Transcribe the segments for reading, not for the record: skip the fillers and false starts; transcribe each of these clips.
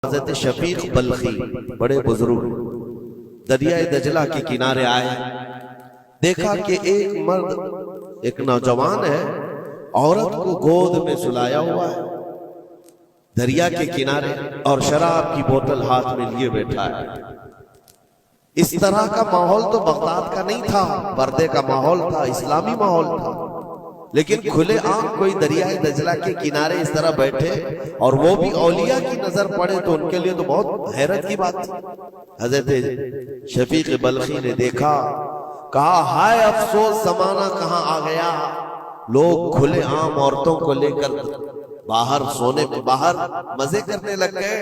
حضرت شفیق بلخی بڑے بزرگ دریائے دجلہ کے کنارے آئے، دیکھا کہ ایک مرد، ایک نوجوان ہے، عورت کو گود میں سلایا ہوا ہے دریا کے کنارے، اور شراب کی بوتل ہاتھ میں لیے بیٹھا ہے۔ اس طرح کا ماحول تو بغداد کا نہیں تھا، پردے کا ماحول تھا، اسلامی ماحول تھا، لیکن کھلے عام کوئی دریائے دجلہ کے کنارے اس طرح بیٹھے اور وہ بھی اولیاء کی نظر پڑے تو ان کے لیے تو بہت حیرت کی بات تھی۔ حضرت شفیق بلخی نے دیکھا، کہا ہائے افسوس زمانہ کہاں آ گیا، لوگ کھلے عام عورتوں کو لے کر باہر سونے میں باہر مزے کرنے لگ گئے،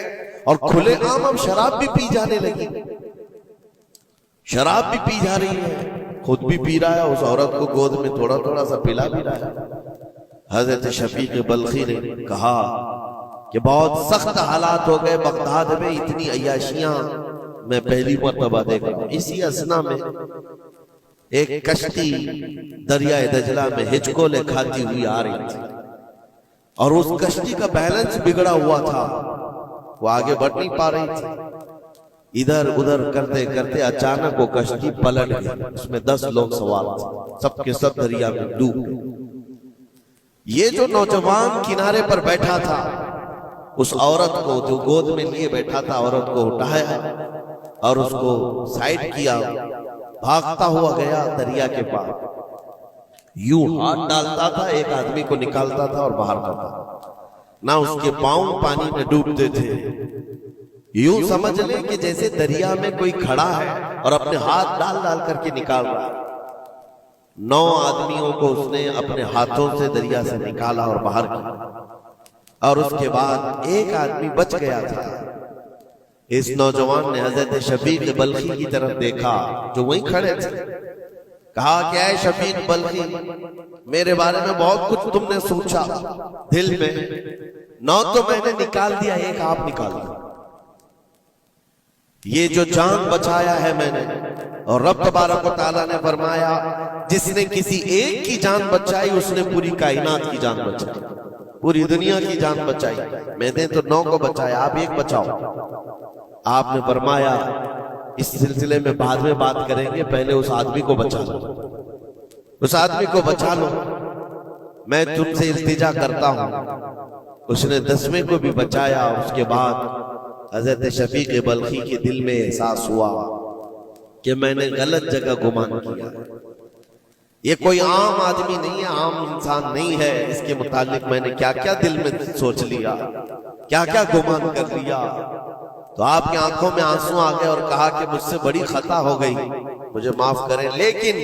اور کھلے عام اب شراب بھی پی جانے لگی، شراب بھی پی جا رہی ہے، خود بھی پی رہا ہے، اس عورت کو گود میں تھوڑا تھوڑا سا پلا بھی رہا ہے۔ حضرت شفیق بلخی نے کہا کہ بہت سخت حالات ہو گئے بغداد میں، اتنی عیاشیاں میں پہلی مرتبہ دیکھ رہا ہوں۔ اسی اثنا میں ایک کشتی دریائے دجلہ میں ہچکولے کھاتی ہوئی آ رہی تھی، اور اس کشتی کا بیلنس بگڑا ہوا تھا، وہ آگے بڑھ نہیں پا رہی تھی۔ ادھر ادھر کرتے کرتے اچانک وہ کشتی پلٹ گئی، اس میں 10 لوگ سوار تھے، سب کے سب دریا میں ڈوب گئے۔ یہ جو نوجوان کنارے پر بیٹھا تھا، اس عورت کو جو گود میں لیے بیٹھا تھا، عورت کو اٹھایا اور اس کو سائڈ کیا، بھاگتا ہوا گیا دریا کے پاس، یوں ہاتھ ڈالتا تھا، ایک آدمی کو نکالتا تھا اور باہر کرتا، نہ اس کے پاؤں پانی میں ڈوبتے تھے، یوں سمجھ لیں کہ جیسے دریا میں کوئی کھڑا ہے اور اپنے ہاتھ ڈال ڈال کر کے نکال رہا ہے۔ 9 آدمیوں کو اس نے اپنے ہاتھوں سے دریا سے نکالا اور باہر کیا، اور اس کے بعد ایک آدمی بچ گیا تھا۔ اس نوجوان نے حضرت شفیق بلخی کی طرف دیکھا جو وہیں کھڑے تھے، کہا کہ اے شفیق بلخی، میرے بارے میں بہت کچھ تم نے سوچا دل میں، 9 تو میں نے نکال دیا، ایک آپ نکال دیا، یہ جو جان بچایا ہے میں نے، اور رب تبارک و تعالیٰ نے فرمایا جس نے کسی ایک کی جان بچائی اس نے پوری کائنات کی جان بچائی، پوری دنیا کی جان بچائی، میں نے تو 9 کو بچایا، آپ ایک بچاؤ۔ آپ نے فرمایا اس سلسلے میں بعد میں بات کریں گے، پہلے اس آدمی کو بچا لو، اس آدمی کو بچا لو، میں تم سے التجا کرتا ہوں۔ اس نے 10ویں کو بھی بچایا۔ اس کے بعد حضرت شفیق بلخی کے دل میں احساس ہوا کہ میں نے غلط جگہ گمان کیا، یہ کوئی عام آدمی نہیں ہے، عام انسان نہیں ہے، اس کے متعلق میں نے کیا کیا دل میں سوچ لیا، کیا کیا گمان کر لیا۔ تو آپ کی آنکھوں میں آنسو آ گئے اور کہا کہ مجھ سے بڑی خطا ہو گئی، مجھے معاف کریں، لیکن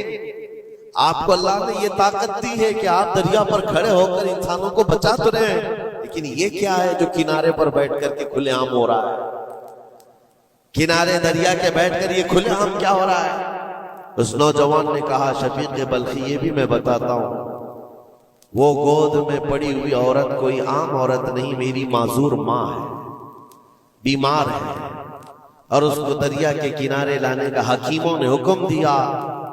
آپ کو اللہ نے یہ طاقت دی ہے کہ آپ دریا پر کھڑے ہو کر انسانوں کو بچا تو رہے ہیں، لیکن یہ کیا ہے جو کنارے پر بیٹھ کر کے کھلے عام ہو رہا ہے، کنارے دریا کے بیٹھ کر یہ کھلے عام کیا ہو رہا ہے؟ اس نوجوان نے کہا شفیق بلخی، یہ بھی میں بتاتا ہوں، وہ گود میں پڑی ہوئی عورت کوئی عام عورت نہیں، میری معذور ماں ہے، بیمار ہے، اور اس کو دریا کے کنارے لانے کا حکیموں نے حکم دیا،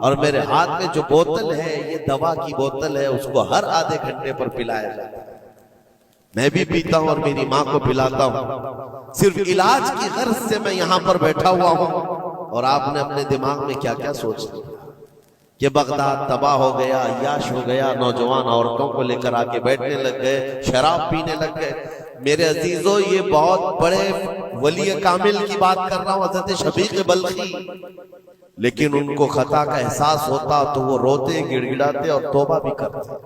اور میرے ہاتھ میں جو بوتل ہے یہ دوا کی بوتل ہے، اس کو ہر آدھے گھنٹے پر پلایا جاتا ہے، میں بھی پیتا ہوں اور میری ماں کو پلاتا ہوں، صرف علاج کی غرض سے میں یہاں پر بیٹھا ہوا ہوں۔ اور آپ نے اپنے دماغ میں کیا کیا سوچ لیا کہ بغداد تباہ ہو گیا، عیاش ہو گیا، نوجوان عورتوں کو لے کر آ کے بیٹھنے لگ گئے، شراب پینے لگ گئے۔ میرے عزیزو، یہ بہت بڑے ولی کامل کی بات کر رہا ہوں، حضرت شفیق بلخی، لیکن ان کو خطا کا احساس ہوتا تو وہ روتے، گڑ گڑاتے اور توبہ بھی کرتے۔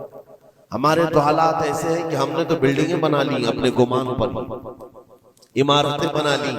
ہمارے تو حالات ایسے ہیں کہ ہم نے تو بلڈنگیں بنا لی اپنے گمان پر، عمارتیں بنا لی،